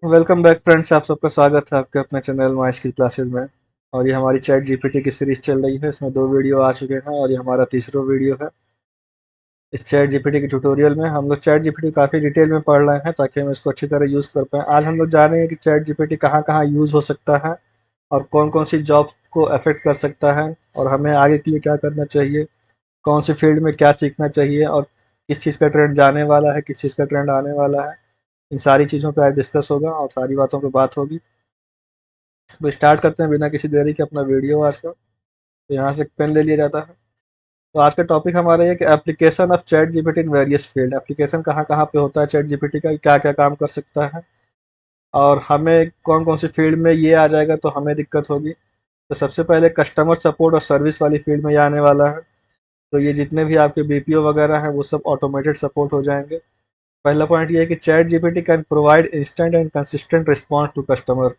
Welcome back friends. आप सबका स्वागत है आपके अपने चैनल माइश की क्लासेस में। और ये हमारी चैट जीपीटी की सीरीज चल रही है। इसमें 2 वीडियो आ चुके हैं और ये हमारा तीसरा वीडियो है। इस चैट जीपीटी के ट्यूटोरियल में हम लोग चैट जीपीटी काफ़ी डिटेल में पढ़ रहे हैं ताकि हम इसको अच्छी तरह यूज़ कर पाएँ। आज हम लोग जानेंगे कि चैट जीपीटी कहाँ कहाँ यूज़ हो सकता है और कौन कौन सी जॉब को अफेक्ट कर सकता है और हमें आगे के लिए क्या करना चाहिए, कौन सी फील्ड में क्या सीखना चाहिए और किस चीज़ का ट्रेंड जाने वाला है, किस चीज़ का ट्रेंड आने वाला है। इन सारी चीज़ों पे आज डिस्कस होगा और सारी बातों पे बात होगी। तो स्टार्ट करते हैं बिना किसी देरी के अपना वीडियो आज का। तो यहाँ से पेन ले लिया जाता है। तो आज का टॉपिक हमारा ये कि application of chat GPT in various field. Application कहाँ कहाँ पे होता है चैट जीपीटी का, क्या क्या काम कर सकता है और हमें कौन कौन सी फील्ड में ये आ जाएगा तो हमें दिक्कत होगी। तो सबसे पहले कस्टमर सपोर्ट और सर्विस वाली फील्ड में ये आने वाला है। तो ये जितने भी आपके बीपीओ वगैरह हैं वो सब ऑटोमेटेड सपोर्ट हो जाएंगे। पहला पॉइंट ये है कि chat GPT can provide instant and consistent response to customer.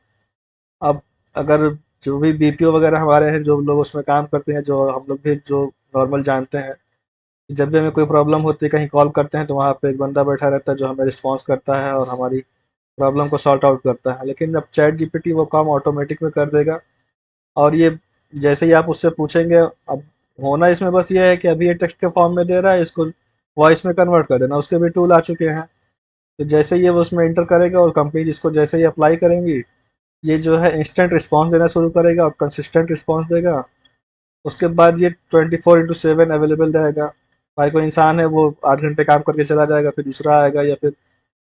अब अगर जो भी बीपीओ वगैरह हमारे हैं, जो लोग उसमें काम करते हैं, जो हम लोग भी जो नॉर्मल जानते हैं, जब भी हमें कोई प्रॉब्लम होती है कहीं कॉल करते हैं तो वहाँ पे एक बंदा बैठा रहता है जो हमें रिस्पॉन्स करता है और हमारी प्रॉब्लम को सॉर्ट आउट करता है। लेकिन अब चैट जीपीटी वो काम ऑटोमेटिक में कर देगा। और ये जैसे ही आप उससे पूछेंगे, अब होना इसमें बस ये है कि अभी ये टेक्स्ट के फॉर्म में दे रहा है, इसको वॉइस में कन्वर्ट कर देना। उसके भी टूल आ चुके हैं। तो जैसे ही ये वो उसमें इंटर करेगा और कंपनी जिसको जैसे ही अप्लाई करेंगी, ये जो है इंस्टेंट रिस्पॉन्स देना शुरू करेगा और कंसिस्टेंट रिस्पॉन्स देगा। उसके बाद ये 24/7 अवेलेबल रहेगा। भाई कोई इंसान है वो 8 घंटे काम करके चला जाएगा, फिर दूसरा आएगा या फिर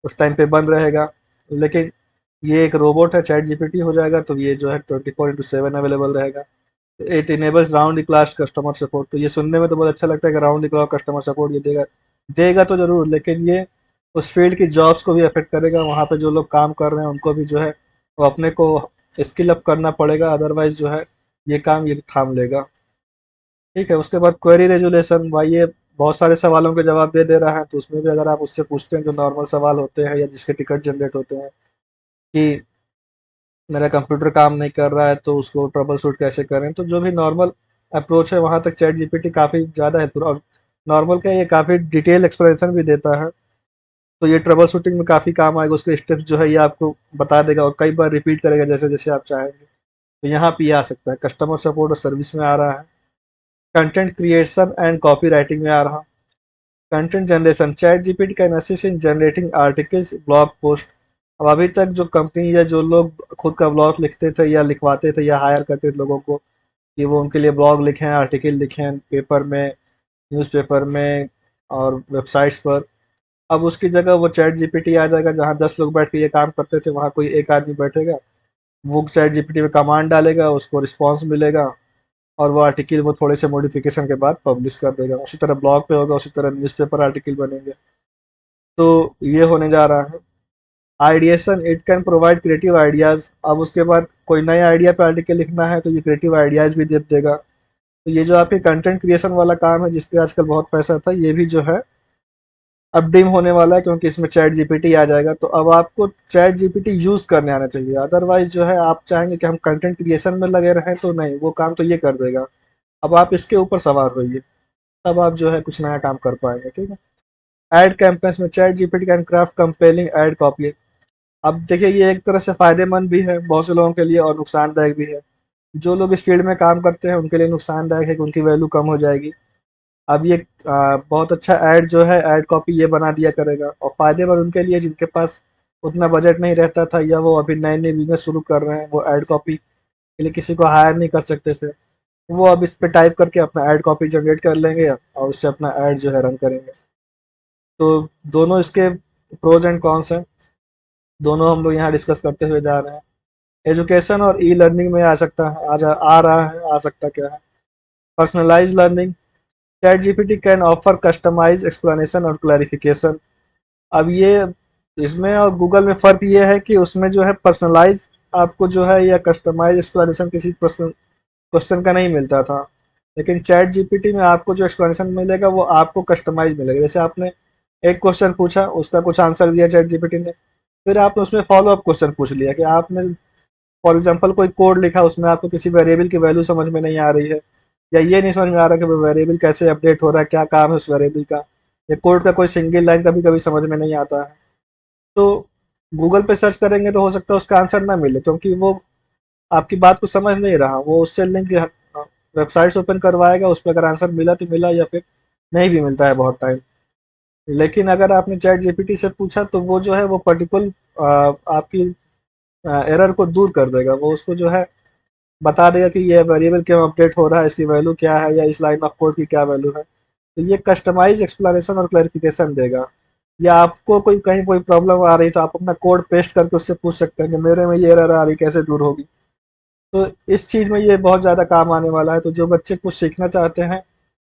उस टाइम पे बंद रहेगा। लेकिन ये एक रोबोट है, चैट जीपीटी हो जाएगा, तो ये जो है 24/7 अवेलेबल रहेगा। It enables round the clock customer support. तो ये सुनने में तो बहुत अच्छा लगता है कि round the clock customer support ये देगा। देगा तो जरूर, लेकिन ये उस फील्ड की जॉब्स को भी अफेक्ट करेगा। वहाँ पे जो लोग काम कर रहे हैं उनको भी जो है वो अपने को स्किल अप करना पड़ेगा, अदरवाइज जो है ये काम ये थाम लेगा। ठीक है। उसके बाद क्वेरी रेजुलेशन, भाई ये बहुत सारे सवालों के जवाब दे रहा है। तो उसमें भी अगर आप उससे पूछते हैं जो नॉर्मल सवाल होते हैं या जिसके टिकट जनरेट होते हैं कि मेरा कंप्यूटर काम नहीं कर रहा है तो उसको ट्रबल शूट कैसे करें, तो जो भी नॉर्मल अप्रोच है वहाँ तक चैट जीपीटी काफ़ी ज़्यादा हेल्पफुल। और नॉर्मल क्या, ये काफ़ी डिटेल एक्सप्लेनेशन भी देता है। तो ये ट्रबल शूटिंग में काफ़ी काम आएगा। उसके स्टेप्स जो है ये आपको बता देगा और कई बार रिपीट करेगा जैसे जैसे आप चाहेंगे। तो यहाँ पे ये आ सकता है। कस्टमर सपोर्ट और सर्विस में आ रहा है। Content creation and copy writing में आ रहा। Content generation, chat GPT can assist in generating articles, blog post. अब अभी तक जो कंपनी या जो लोग खुद का ब्लॉग लिखते थे या लिखवाते थे या हायर करते थे लोगों को कि वो उनके लिए ब्लॉग लिखें, आर्टिकल लिखें पेपर में, न्यूज़पेपर में और वेबसाइट्स पर, अब उसकी जगह वो चैट जीपीटी आ जाएगा। जहाँ 10 लोग बैठ के ये काम करते थे वहाँ कोई एक आदमी बैठेगा, वो चैट जीपीटी में कमांड डालेगा, उसको रिस्पॉन्स मिलेगा और वो आर्टिकल वो थोड़े से मॉडिफिकेशन के बाद पब्लिश कर देगा। उसी तरह ब्लॉग पे होगा, उसी तरह न्यूज़पेपर आर्टिकल बनेंगे। तो ये होने जा रहा है। Ideation, it can provide creative ideas. अब उसके बाद कोई नए आइडिया पे आर्टिकल लिखना है तो ये क्रिएटिव आइडियाज़ भी दे देगा। तो ये जो आपके कंटेंट क्रिएशन वाला काम है जिस पे आजकल बहुत पैसा था, ये भी जो है अब डिम होने वाला है क्योंकि इसमें चैट जीपीटी आ जाएगा। तो अब आपको चैट जीपीटी यूज़ करने आना चाहिए। अदरवाइज जो है आप चाहेंगे कि हम कंटेंट क्रिएशन में लगे रहें तो नहीं, वो काम तो ये कर देगा। अब आप इसके ऊपर सवार होइए, तब आप जो है कुछ नया काम कर पाएंगे। ठीक है। एड कैंपेन्स में chat GPT can craft compelling ad copy. अब देखिए ये एक तरह से फायदेमंद भी है बहुत से लोगों के लिए और नुकसानदायक भी है। जो लोग इस फील्ड में काम करते हैं उनके लिए नुकसानदायक है कि उनकी वैल्यू कम हो जाएगी। अब ये बहुत अच्छा ऐड जो है ऐड कॉपी ये बना दिया करेगा। और फायदेमंद उनके लिए जिनके पास उतना बजट नहीं रहता था या वो अभी नए नए बिजनेस शुरू कर रहे हैं, वो ऐड कॉपी के लिए किसी को हायर नहीं कर सकते थे। वो अब इस पे टाइप करके अपना ऐड कॉपी जनरेट कर लेंगे और उससे अपना ऐड जो है रन करेंगे। तो दोनों इसके प्रोज एंड कॉन्स हैं, दोनों हम लोग यहाँ डिस्कस करते हुए जा रहे हैं। एजुकेशन और ई लर्निंग में आ सकता है, आ रहा है, आ सकता क्या है। Personalise learning, chat GPT can offer customise explanation और क्लैरिफिकेशन। अब ये इसमें और गूगल में फ़र्क ये है कि उसमें जो है पर्सनलाइज आपको जो है या कस्टमाइज एक्सप्लेनेशन किसी क्वेश्चन क्वेश्चन का नहीं मिलता था। लेकिन चैट जीपीटी में आपको जो एक्सप्लेनेशन मिलेगा वो आपको कस्टमाइज मिलेगा। जैसे आपने एक क्वेश्चन पूछा, उसका कुछ आंसर दिया चैट जीपीटी ने, फिर आपने उसमें फॉलो अप क्वेश्चन पूछ लिया कि आपने फॉर एग्जांपल कोई कोड लिखा, उसमें आपको किसी वेरिएबल की वैल्यू समझ में नहीं आ रही है या ये नहीं समझ में आ रहा कि वो वेरिएबल कैसे अपडेट हो रहा है, क्या काम है उस वेरिएबल का, या कोड का कोई सिंगल लाइन कभी कभी समझ में नहीं आता है। तो गूगल पे सर्च करेंगे तो हो सकता है उसका आंसर ना मिले, क्योंकि वो आपकी बात को समझ नहीं रहा। वो उससे लिंक वेबसाइट्स ओपन करवाएगा, उस पर अगर आंसर मिला तो मिला, या फिर नहीं भी मिलता है बहुत टाइम। लेकिन अगर आपने चैट जीपीटी से पूछा तो वो जो है वो पर्टिकुलर आपकी एरर को दूर कर देगा। वो उसको जो है बता देगा कि ये वेरिएबल क्यों अपडेट हो रहा है, इसकी वैल्यू क्या है, या इस लाइन ऑफ कोड की क्या वैल्यू है। तो ये कस्टमाइज एक्सप्लेनेशन और क्लैरिफिकेशन देगा। या आपको कोई कहीं कोई प्रॉब्लम आ रही तो आप अपना कोड पेस्ट करके उससे पूछ सकते हैं कि मेरे में ये एरर आ रही, कैसे दूर होगी। तो इस चीज़ में ये बहुत ज़्यादा काम आने वाला है। तो जो बच्चे कुछ सीखना चाहते हैं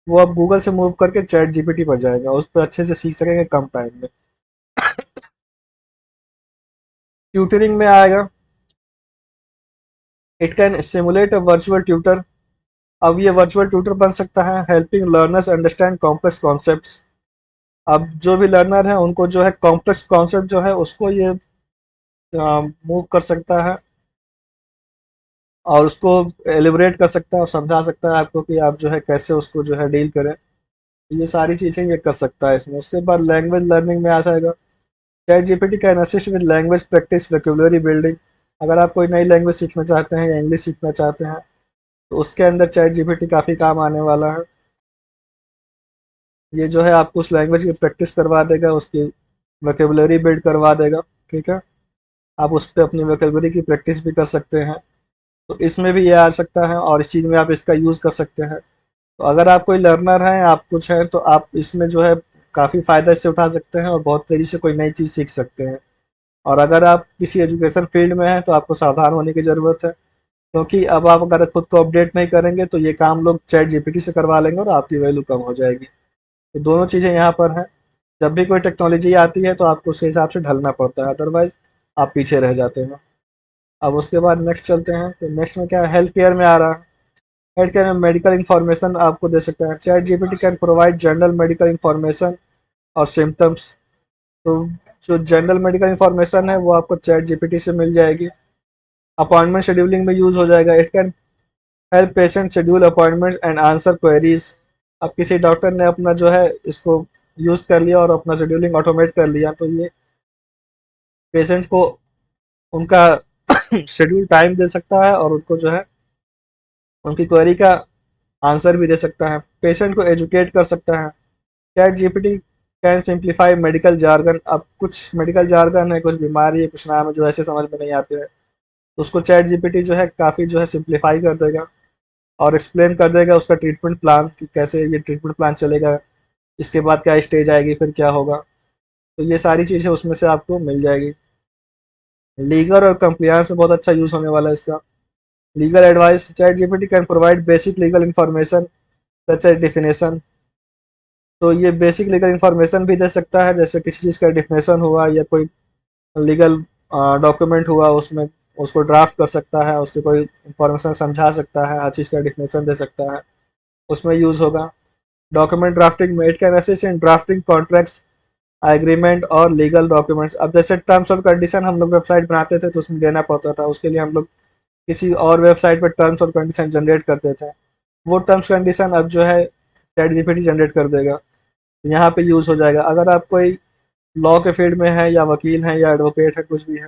वो अब गूगल से मूव करके चैट जीपीटी पर जाएगा, उस पर अच्छे से सीख सकेंगे कम टाइम में। ट्यूटरिंग में आएगा, it can simulate a virtual tutor. अब ये वर्चुअल ट्यूटर बन सकता है, helping learners understand complex concepts. अब जो भी लर्नर है उनको जो है कॉम्प्लेक्स कॉन्सेप्ट जो है उसको ये मूव कर सकता है, और उसको एलिब्रेट कर सकता है और समझा सकता है आपको कि आप जो है कैसे उसको जो है डील करें। तो ये सारी चीज़ें ये कर सकता है इसमें। उसके बाद लैंग्वेज लर्निंग में आ जाएगा। Chat GPT can assist with language practice, vocabulary building. अगर आप कोई नई लैंग्वेज सीखना चाहते हैं या इंग्लिश सीखना चाहते हैं तो उसके अंदर चैट जीपीटी काफ़ी काम आने वाला है। ये जो है आपको उस लैंग्वेज की प्रैक्टिस करवा देगा, उसकी वोकैबुलरी बिल्ड करवा देगा। ठीक है, आप उस पर अपनी वोकैबुलरी की प्रैक्टिस भी कर सकते हैं। तो इसमें भी ये आ सकता है और इस चीज़ में आप इसका यूज़ कर सकते हैं। तो अगर आप कोई लर्नर हैं, आप कुछ हैं, तो आप इसमें जो है काफ़ी फ़ायदा इससे उठा सकते हैं और बहुत तेज़ी से कोई नई चीज़ सीख सकते हैं। और अगर आप किसी एजुकेशन फील्ड में हैं तो आपको सावधान होने की ज़रूरत है, क्योंकि अब आप अगर खुद को अपडेट नहीं करेंगे तो ये काम लोग चैट जीपीटी से करवा लेंगे और आपकी वैल्यू कम हो जाएगी। तो दोनों चीज़ें यहाँ पर हैं। जब भी कोई टेक्नोलॉजी आती है तो आपको उसके हिसाब से ढलना पड़ता है, अदरवाइज आप पीछे रह जाते हैं। अब उसके बाद नेक्स्ट चलते हैं, तो नेक्स्ट में क्या है, हेल्थ केयर में आ रहा है। हेल्थ केयर में मेडिकल इन्फॉर्मेशन आपको दे सकता है। Chat GPT can provide general medical information और सिम्टम्स। तो जो जनरल मेडिकल इन्फॉर्मेशन है वो आपको चैट जीपीटी से मिल जाएगी। अपॉइंटमेंट शेड्यूलिंग में यूज़ हो जाएगा। It can help patient schedule appointment and answer queries. अब किसी डॉक्टर ने अपना जो है इसको यूज़ कर लिया और अपना शेड्यूलिंग ऑटोमेट कर लिया, तो ये पेशेंट को उनका शेड्यूल टाइम दे सकता है और उनको जो है उनकी क्वेरी का आंसर भी दे सकता है। पेशेंट को एजुकेट कर सकता है। Chat GPT can simplify medical jargon. अब कुछ मेडिकल जार्गन है, कुछ बीमारी है, कुछ नाम है जो ऐसे समझ में नहीं आते हैं, तो उसको चैट जीपीटी जो है काफ़ी जो है सिंप्लीफाई कर देगा और एक्सप्लेन कर देगा उसका ट्रीटमेंट प्लान कि कैसे ये ट्रीटमेंट प्लान चलेगा, इसके बाद क्या स्टेज आएगी, फिर क्या होगा। तो ये सारी चीज़ें उसमें से आपको मिल जाएगी। लीगल और कंप्लायंस में बहुत अच्छा यूज़ होने वाला है इसका। Legal advice, chat GPT can provide basic legal information such as definition. तो ये बेसिक लीगल इंफॉर्मेशन भी दे सकता है, जैसे किसी चीज़ का डिफिनेशन हुआ या कोई लीगल डॉक्यूमेंट हुआ, उसमें उसको ड्राफ्ट कर सकता है, उसकी कोई इंफॉर्मेशन समझा सकता है, हर चीज़ का डिफिनेशन दे सकता है, उसमें यूज़ होगा। डॉक्यूमेंट ड्राफ्टिंग में, it can assist in drafting contracts, agreement और लीगल डॉक्यूमेंट्स। अब जैसे टर्म्स और कंडीशन हम लोग वेबसाइट बनाते थे तो उसमें देना पड़ता था, उसके लिए हम लोग किसी और वेबसाइट पर टर्म्स और कंडीशन जनरेट करते थे। वो टर्म्स कंडीशन अब जो है चैट जीपीटी जनरेट कर देगा, यहाँ पे यूज़ हो जाएगा। अगर आप कोई लॉ के फील्ड में है या वकील हैं या एडवोकेट है, कुछ भी है,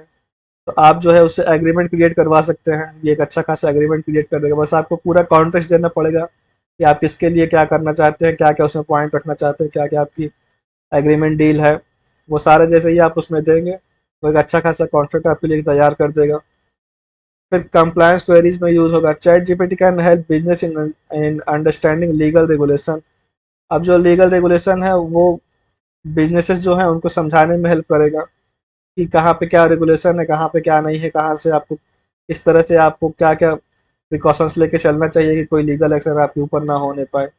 तो आप जो है उससे एग्रीमेंट क्रिएट करवा सकते हैं। ये एक अच्छा खासा एग्रीमेंट क्रिएट कर देगा। बस आपको पूरा कॉन्टेक्स्ट देना पड़ेगा कि आप किसके लिए क्या करना चाहते हैं, क्या क्या उसमें पॉइंट रखना चाहते हैं, क्या क्या आपकी एग्रीमेंट डील है। वो सारे जैसे ही आप उसमें देंगे वो एक अच्छा खासा कॉन्ट्रैक्ट आपके लिए तैयार कर देगा। फिर कंप्लायंस क्वेरीज में यूज़ होगा। Chat GPT can help business in understanding legal regulation. अब जो लीगल रेगुलेशन है वो बिजनेसेस जो हैं उनको समझाने में हेल्प करेगा कि कहाँ पे क्या रेगुलेशन है, कहाँ पे क्या नहीं है, कहाँ से आपको किस तरह से आपको क्या क्या प्रिकॉशंस लेके चलना चाहिए कि कोई लीगल एक्शन आपके ऊपर ना होने पाए।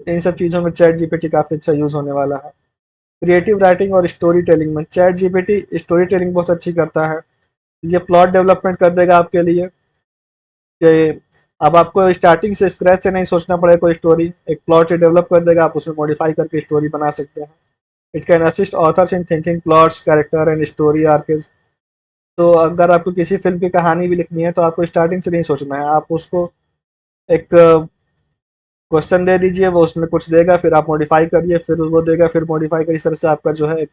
इन सब चीज़ों में चैट जीपीटी काफ़ी अच्छा यूज़ होने वाला है। क्रिएटिव राइटिंग और स्टोरी टेलिंग में चैट जीपीटी स्टोरी टेलिंग बहुत अच्छी करता है। ये प्लॉट डेवलपमेंट कर देगा आपके लिए कि अब आपको स्टार्टिंग से स्क्रैच से नहीं सोचना पड़ेगा, कोई स्टोरी एक प्लॉट से डेवलप कर देगा, आप उसमें मॉडिफाई करके स्टोरी बना सकते हैं। It can assist authors in thinking plots, character and story arcs. तो अगर आपको किसी फिल्म की कहानी भी लिखनी है तो आपको स्टार्टिंग से नहीं सोचना है, आप उसको एक क्वेश्चन दे दीजिए, वो उसमें कुछ देगा, फिर आप मॉडिफाई करिए, फिर वो देगा, फिर मॉडिफाई करिए। इस तरह से आपका जो है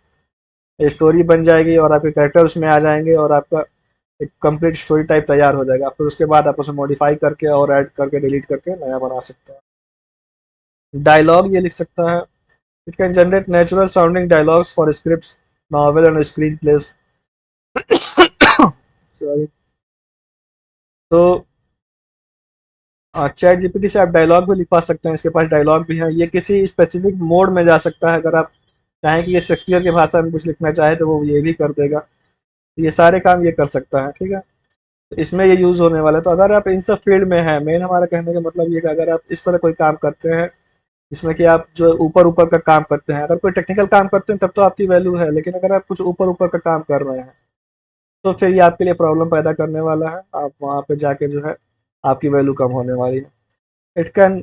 स्टोरी बन जाएगी और आपके कैरेक्टर उसमें आ जाएंगे और आपका एक कंप्लीट स्टोरी टाइप तैयार हो जाएगा। फिर उसके बाद आप उसे मॉडिफाई करके और ऐड करके डिलीट करके नया बना सकते हैं। डायलॉग ये लिख सकता है। It can generate natural sounding dialogues for scripts, novel and screen place. Sorry. तो चैट जीपीटी से आप डायलॉग भी लिखवा सकते हैं, इसके पास डायलॉग भी है। ये किसी स्पेसिफिक मोड में जा सकता है, अगर आप चाहें कि ये शेक्सपियर की भाषा में कुछ लिखना चाहे तो वो ये भी कर देगा। तो ये सारे काम ये कर सकता है, ठीक है। तो इसमें ये यूज़ होने वाला है। तो अगर आप इन सब फील्ड में हैं, मेन हमारा कहने का मतलब ये कि अगर आप इस तरह कोई काम करते हैं जिसमें कि आप जो ऊपर ऊपर का काम करते हैं, अगर कोई टेक्निकल काम करते हैं तब तो आपकी वैल्यू है, लेकिन अगर आप कुछ ऊपर ऊपर का काम कर रहे हैं तो फिर ये आपके लिए प्रॉब्लम पैदा करने वाला है। आप वहाँ पे जाके जो है आपकी वैल्यू कम होने वाली है। It can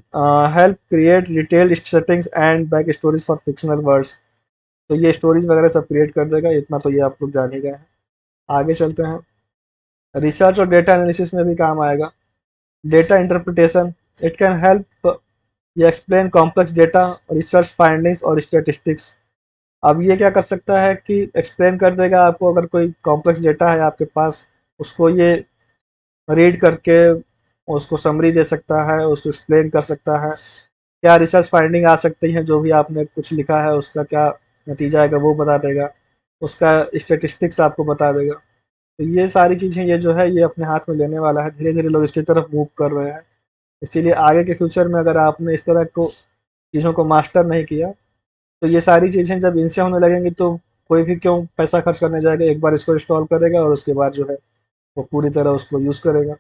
help create detailed settings and back stories for fictional words. तो ये स्टोरीज वगैरह सब क्रिएट कर देगा, इतना तो ये आप लोग जान ही गए हैं। आगे चलते हैं। रिसर्च और डेटा एनालिसिस में भी काम आएगा। Data interpretation, it can help you explain complex data, research findings और स्टैटिस्टिक्स। अब ये क्या कर सकता है कि एक्सप्लेन कर देगा आपको, अगर कोई कॉम्प्लेक्स डेटा है आपके पास, उसको ये रीड करके उसको समरी दे सकता है, उसको एक्सप्लेन कर सकता है। क्या रिसर्च फाइंडिंग आ सकती हैं, जो भी आपने कुछ लिखा है उसका क्या नतीजा आएगा वो बता देगा, उसका स्टेटिस्टिक्स आपको बता देगा। तो ये सारी चीज़ें ये जो है ये अपने हाथ में लेने वाला है। धीरे धीरे लोग इसकी तरफ मूव कर रहे हैं। इसीलिए आगे के फ्यूचर में अगर आपने इस तरह को चीज़ों को मास्टर नहीं किया तो ये सारी चीज़ें जब इनसे होने लगेंगी तो कोई भी क्यों पैसा खर्च करने जाएगा, एक बार इसको इंस्टॉल करेगा और उसके बाद जो है वो पूरी तरह उसको यूज़ करेगा।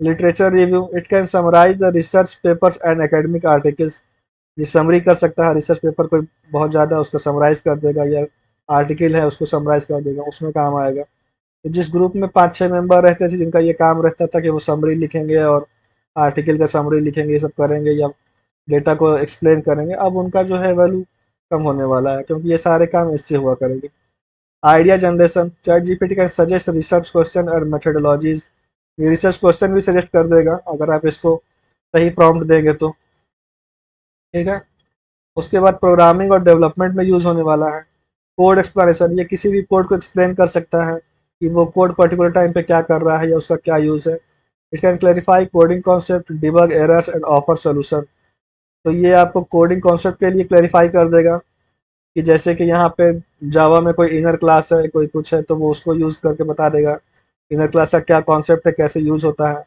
Literature review, it can summarise the research papers and academic articles. ये समरी कर सकता है, रिसर्च पेपर कोई बहुत ज़्यादा उसको समराइज कर देगा, या आर्टिकल है उसको समराइज कर देगा, उसमें काम आएगा। तो जिस ग्रुप में 5-6 मेंबर रहते थे जिनका ये काम रहता था कि वो समरी लिखेंगे और आर्टिकल का समरी लिखेंगे, ये सब करेंगे या डेटा को एक्सप्लेन करेंगे, अब उनका जो है वैल्यू कम होने वाला है, क्योंकि ये सारे काम इससे हुआ करेंगे। Idea generation, chat GPT can suggest research question और मेथोडोलॉजीज। ये रिसर्च क्वेश्चन भी सजेस्ट कर देगा अगर आप इसको सही प्रॉम्प्ट देंगे तो, ठीक है। उसके बाद प्रोग्रामिंग और डेवलपमेंट में यूज़ होने वाला है। कोड एक्सप्लेनेशन, ये किसी भी कोड को एक्सप्लेन कर सकता है कि वो कोड पर्टिकुलर टाइम पे क्या कर रहा है या उसका क्या यूज़ है। It can clarify coding concept, debug errors and offer solution. तो ये आपको कोडिंग कॉन्सेप्ट के लिए क्लैरिफाई कर देगा कि जैसे कि यहाँ पे जावा में कोई इनर क्लास है, कोई कुछ है, तो वो उसको यूज़ करके बता देगा इनर क्लास का क्या कॉन्सेप्ट है, कैसे यूज़ होता है।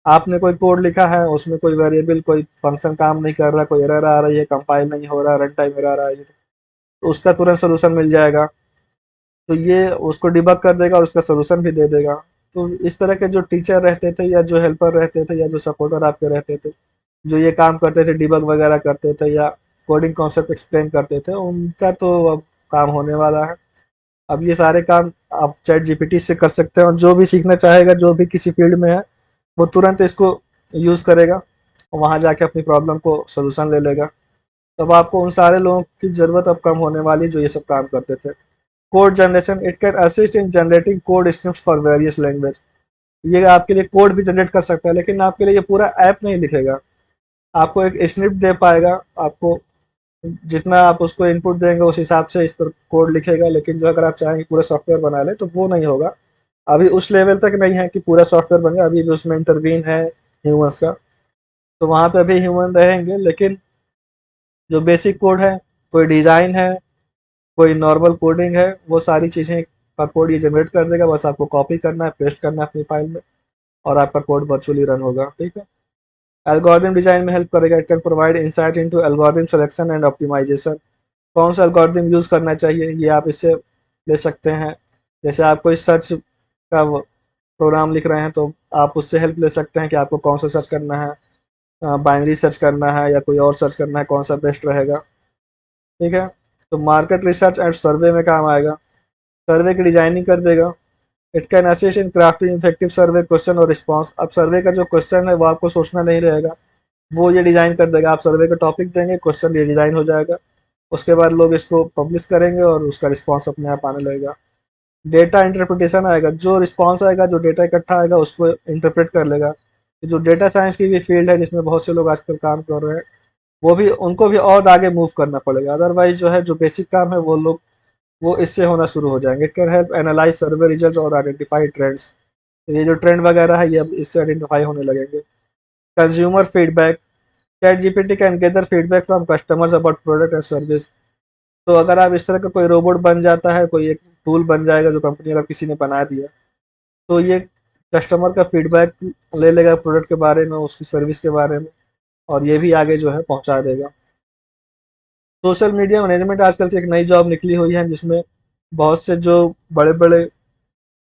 आपने कोई कोड लिखा है, उसमें कोई वेरिएबल कोई फंक्शन काम नहीं कर रहा, कोई एरर आ रही है, कंपाइल नहीं हो रहा, रन टाइम एरर आ रही है, तो उसका तुरंत सोल्यूशन मिल जाएगा। तो ये उसको डिबग कर देगा और उसका सोल्यूशन भी दे देगा। तो इस तरह के जो टीचर रहते थे या जो हेल्पर रहते थे या जो सपोर्टर आपके रहते थे, जो ये काम करते थे, डिबग वगैरह करते थे या कोडिंग कॉन्सेप्ट एक्सप्लेन करते थे, उनका तो अब काम होने वाला है। अब ये सारे काम आप चैट जीपीटी से कर सकते हैं, और जो भी सीखना चाहेगा, जो भी किसी फील्ड में है, वो तुरंत इसको यूज़ करेगा और वहाँ जाके अपनी प्रॉब्लम को सोल्यूशन ले लेगा। तब आपको उन सारे लोगों की ज़रूरत अब कम होने वाली जो ये सब काम करते थे। Code generation, it can assist in generating code scripts for various language. ये आपके लिए कोड भी जनरेट कर सकता है, लेकिन आपके लिए ये पूरा ऐप नहीं लिखेगा। आपको एक स्क्रिप्ट दे पाएगा, आपको जितना आप उसको इनपुट देंगे उस हिसाब से इस पर कोड लिखेगा, लेकिन जो अगर आप चाहेंगे पूरा सॉफ्टवेयर बना ले तो वो नहीं होगा। अभी उस लेवल तक नहीं है कि पूरा सॉफ्टवेयर बनेगा, अभी भी उसमें इंटरवीन है ह्यूमंस का। तो वहाँ पे अभी ह्यूमन रहेंगे, लेकिन जो बेसिक कोड है, कोई डिज़ाइन है, कोई नॉर्मल कोडिंग है, वो सारी चीज़ें का कोड ये जनरेट कर देगा। बस आपको कॉपी करना है, पेस्ट करना है अपनी फाइल में, और आपका कोड वर्चुअली रन होगा, ठीक है। एल्गोरिथम डिजाइन में हेल्प करेगा। It can provide insight into algorithm selection and optimisation. कौन सा एल्गोरिथम यूज़ करना चाहिए ये आप इससे ले सकते हैं। जैसे आप कोई सर्च का प्रोग्राम लिख रहे हैं तो आप उससे हेल्प ले सकते हैं कि आपको कौन सा सर्च करना है, बाइनरी सर्च करना है या कोई और सर्च करना है, कौन सा बेस्ट रहेगा, ठीक है। तो मार्केट रिसर्च एंड सर्वे में काम आएगा। सर्वे की डिजाइनिंग कर देगा। It can assist in crafting effective survey question और रिस्पॉन्स। अब सर्वे का जो क्वेश्चन है वो आपको सोचना नहीं रहेगा, वो ये डिज़ाइन कर देगा। आप सर्वे का टॉपिक देंगे, क्वेश्चन ये डिज़ाइन हो जाएगा, उसके बाद लोग इसको पब्लिश करेंगे और उसका रिस्पॉन्स अपने आप आने लगेगा। डेटा इंटरप्रिटेशन आएगा, जो रिस्पॉन्स आएगा, जो डेटा इकट्ठा आएगा उसको इंटरप्रेट कर लेगा। जो डेटा साइंस की भी फील्ड है जिसमें बहुत से लोग आजकल काम कर रहे हैं, वो भी उनको भी और आगे मूव करना पड़ेगा, अदरवाइज जो है जो बेसिक काम है वो लोग वो इससे होना शुरू हो जाएंगे। It can help analyse survey result और आइडेंटिफाई ट्रेंड्स। तो ये जो ट्रेंड वगैरह है ये अब इससे आइडेंटिफाई होने लगेंगे। Consumer feedback, chat GPT can gather feedback from customers about product and service. तो अगर आप इस तरह का कोई रोबोट बन जाता है, कोई एक टूल बन जाएगा जो कंपनी अगर किसी ने बना दिया, तो ये कस्टमर का फीडबैक ले लेगा प्रोडक्ट के बारे में, उसकी सर्विस के बारे में, और ये भी आगे जो है पहुंचा देगा। सोशल मीडिया मैनेजमेंट आजकल की एक नई जॉब निकली हुई है, जिसमें बहुत से जो बड़े बड़े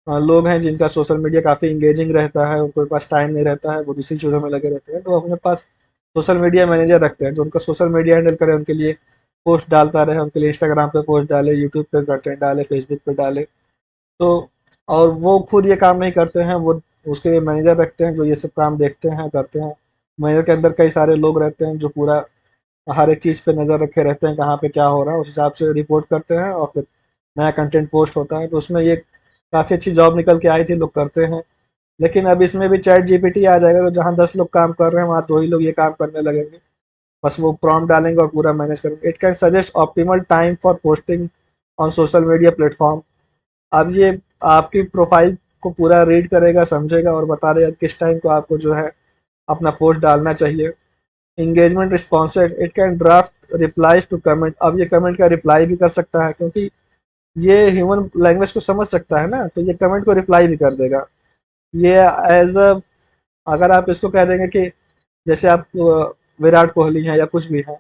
लोग हैं जिनका सोशल मीडिया काफ़ी इंगेजिंग रहता है, उनके पास टाइम नहीं रहता है, वो दूसरी चीज़ों में लगे रहते हैं, तो वो अपने पास सोशल मीडिया मैनेजर रखते हैं जो उनका सोशल मीडिया हैंडल करे, उनके लिए पोस्ट डालता रहे, उनके लिए इंस्टाग्राम पे पोस्ट डाले, यूट्यूब पे कंटेंट डाले, फेसबुक पे डाले। तो और वो खुद ये काम नहीं करते हैं, वो उसके लिए मैनेजर रखते हैं जो ये सब काम देखते हैं, करते हैं। मैनेजर के अंदर कई सारे लोग रहते हैं जो पूरा हर एक चीज़ पे नज़र रखे रहते हैं, कहाँ पे क्या हो रहा है, उस हिसाब से रिपोर्ट करते हैं और फिर नया कंटेंट पोस्ट होता है। तो उसमें ये काफ़ी अच्छी जॉब निकल के आई थी, लोग करते हैं। लेकिन अब इसमें भी चैट जीपीटी आ जाएगा, तो जहाँ 10 लोग काम कर रहे हैं वहाँ 2 ही लोग ये काम करने लगेंगे। बस वो प्रॉम्प्ट डालेंगे और पूरा मैनेज करेंगे। It can suggest optimal time for posting on social media platform. अब ये आपकी प्रोफाइल को पूरा रीड करेगा, समझेगा और बता देगा किस टाइम को आपको जो है अपना पोस्ट डालना चाहिए। Engagement responses, it can draft replies to comment. अब ये कमेंट का रिप्लाई भी कर सकता है, क्योंकि ये ह्यूमन लैंग्वेज को समझ सकता है ना, तो ये कमेंट को रिप्लाई भी कर देगा। ये एज अ, अगर आप इसको कह देंगे कि जैसे आप विराट कोहली हैं या कुछ भी हैं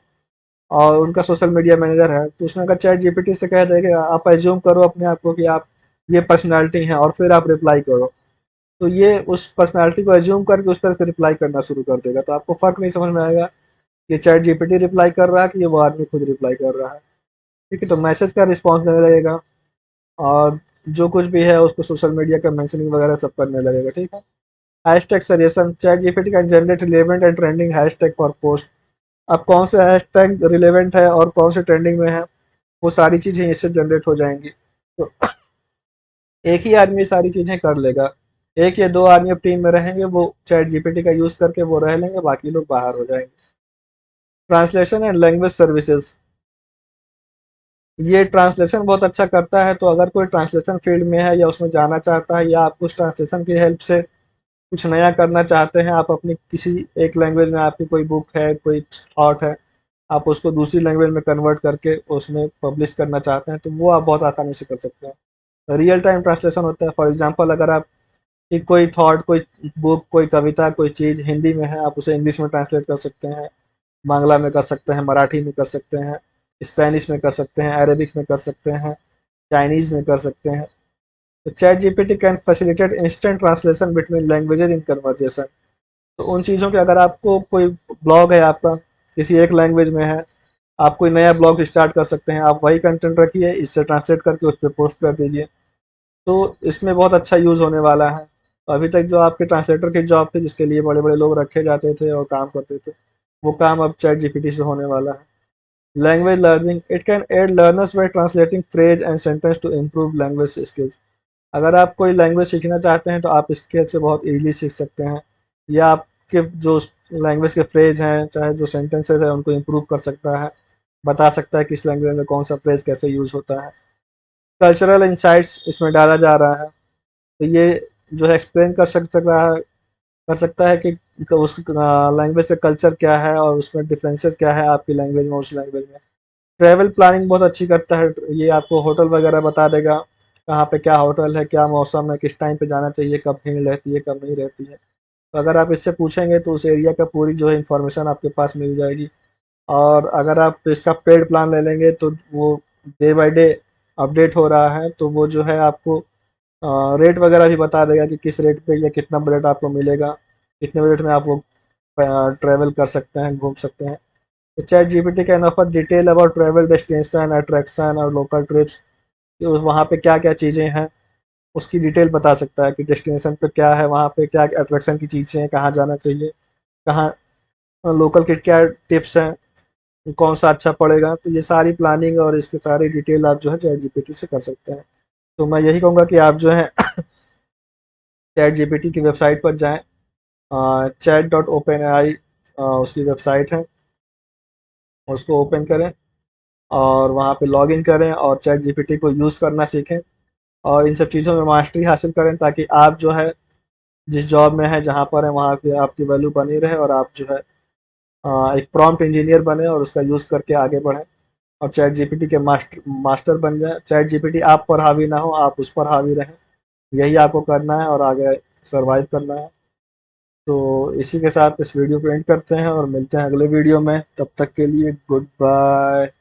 और उनका सोशल मीडिया मैनेजर है, तो उसने अगर चैट जीपीटी से कह देगा आप एज्यूम करो अपने आप को कि आप ये पर्सनालिटी हैं और फिर आप रिप्लाई करो, तो ये उस पर्सनालिटी को एज्यूम करके उस तरह से रिप्लाई करना शुरू कर देगा। तो आपको फर्क नहीं समझ में आएगा कि चैट जीपीटी रिप्लाई कर रहा है कि ये वो आदमी खुद रिप्लाई कर रहा है। ठीक है, तो मैसेज का रिस्पॉन्स देने लगेगा और जो कुछ भी है उसको सोशल मीडिया का मेंशनिंग वगैरह सब करने लगेगा। ठीक है। Hashtag suggestion, chat GPT can generate relevant and trending hashtag for post. अब कौन से हैशटैग रिलेवेंट है और कौन से ट्रेंडिंग में है, वो सारी चीज़ें इससे जनरेट हो जाएंगी। तो एक ही आदमी सारी चीज़ें कर लेगा। एक या दो आदमी अब टीम में रहेंगे, वो चैट जीपीटी का यूज़ करके वो रह लेंगे, बाकी लोग बाहर हो जाएंगे। ट्रांसलेशन एंड लैंग्वेज सर्विसेज, ये ट्रांसलेशन बहुत अच्छा करता है। तो अगर कोई ट्रांसलेशन फील्ड में है या उसमें जाना चाहता है, या आप उस ट्रांसलेशन की हेल्प से कुछ नया करना चाहते हैं, आप अपनी किसी एक लैंग्वेज में आपकी कोई बुक है, कोई थॉट है, आप उसको दूसरी लैंग्वेज में कन्वर्ट करके उसमें पब्लिश करना चाहते हैं, तो वो आप बहुत आसानी से कर सकते हैं। रियल टाइम ट्रांसलेशन होता है। फॉर एग्जांपल, अगर आप कि कोई थॉट, कोई बुक, कोई कविता, कोई चीज़ हिंदी में है, आप उसे इंग्लिश में ट्रांसलेट कर सकते हैं, बांग्ला में कर सकते हैं, मराठी में कर सकते हैं, स्पेनिश में कर सकते हैं, अरेबिक में कर सकते हैं, चाइनीज़ में कर सकते हैं। तो chat GPT can facilitate instant translation between languages in conversation. तो उन चीज़ों के, अगर आपको कोई ब्लॉग है आपका किसी एक लैंग्वेज में है, आप कोई नया ब्लॉग स्टार्ट कर सकते हैं, आप वही कंटेंट रखिए, इससे ट्रांसलेट करके उस पर पोस्ट कर दीजिए। तो इसमें बहुत अच्छा यूज़ होने वाला है। तो अभी तक जो आपके ट्रांसलेटर की जॉब थी जिसके लिए बड़े बड़े लोग रखे जाते थे और काम करते थे, वो काम अब चैट जीपीटी से होने वाला है। Language learning, it can aid learners by translating phrase and sentence to improve language skills. अगर आप कोई लैंग्वेज सीखना चाहते हैं तो आप इसके से बहुत ईजिली सीख सकते हैं, या आपके जो लैंग्वेज के फ्रेज हैं, चाहे जो सेंटेंसेस हैं, उनको इम्प्रूव कर सकता है, बता सकता है किस लैंग्वेज में कौन सा फ्रेज कैसे यूज़ होता है। कल्चरल इंसाइट्स इसमें डाला जा रहा है, तो ये जो है एक्सप्लेन कर सकता है कि उस लैंग्वेज का कल्चर क्या है और उसमें डिफरेंसेस क्या है आपकी लैंग्वेज में, उस लैंग्वेज में। ट्रैवल प्लानिंग बहुत अच्छी करता है, ये आपको होटल वगैरह बता देगा, कहाँ पे क्या होटल है, क्या मौसम है, किस टाइम पे जाना चाहिए, कब भीड़ रहती है, कब नहीं रहती है। तो अगर आप इससे पूछेंगे तो उस एरिया का पूरी जो है इंफॉर्मेशन आपके पास मिल जाएगी। और अगर आप इसका पेड प्लान ले लेंगे तो वो डे बाय डे अपडेट हो रहा है, तो वो जो है आपको रेट वगैरह भी बता देगा कि किस रेट पे या कितना बजट आपको मिलेगा, कितने बजट में आप वो ट्रैवल कर सकते हैं, घूम सकते हैं। तो chat GPT can offer detail about travel destination, attraction और लोकल ट्रिप्स, कि वहाँ पे क्या क्या चीज़ें हैं उसकी डिटेल बता सकता है कि डेस्टिनेशन पे क्या है, वहाँ पे क्या अट्रैक्शन की चीज़ें हैं, कहाँ जाना चाहिए, कहाँ लोकल के क्या टिप्स हैं, कौन सा अच्छा पड़ेगा। तो ये सारी प्लानिंग और इसकी सारी डिटेल आप जो है चैट जीपीटी से कर सकते हैं। तो मैं यही कहूँगा कि आप जो है चैट जीपीटी की वेबसाइट पर जाएँ, चैट डॉट ओपन आई उसकी वेबसाइट है, उसको ओपन करें और वहाँ पे लॉगिन करें और चैट जीपीटी को यूज़ करना सीखें और इन सब चीज़ों में मास्टरी हासिल करें, ताकि आप जो है जिस जॉब में है, जहाँ पर है, वहाँ पे आपकी वैल्यू बनी रहे और आप जो है एक प्रॉम्प्ट इंजीनियर बने और उसका यूज़ करके आगे बढ़ें और चैट जीपीटी के मास्टर बन जाए। चैट जीपीटी आप पर हावी ना हो, आप उस पर हावी रहें। यही आपको करना है और आगे सर्वाइव करना है। तो इसी के साथ इस वीडियो को एंड करते हैं और मिलते हैं अगले वीडियो में। तब तक के लिए गुड बाय।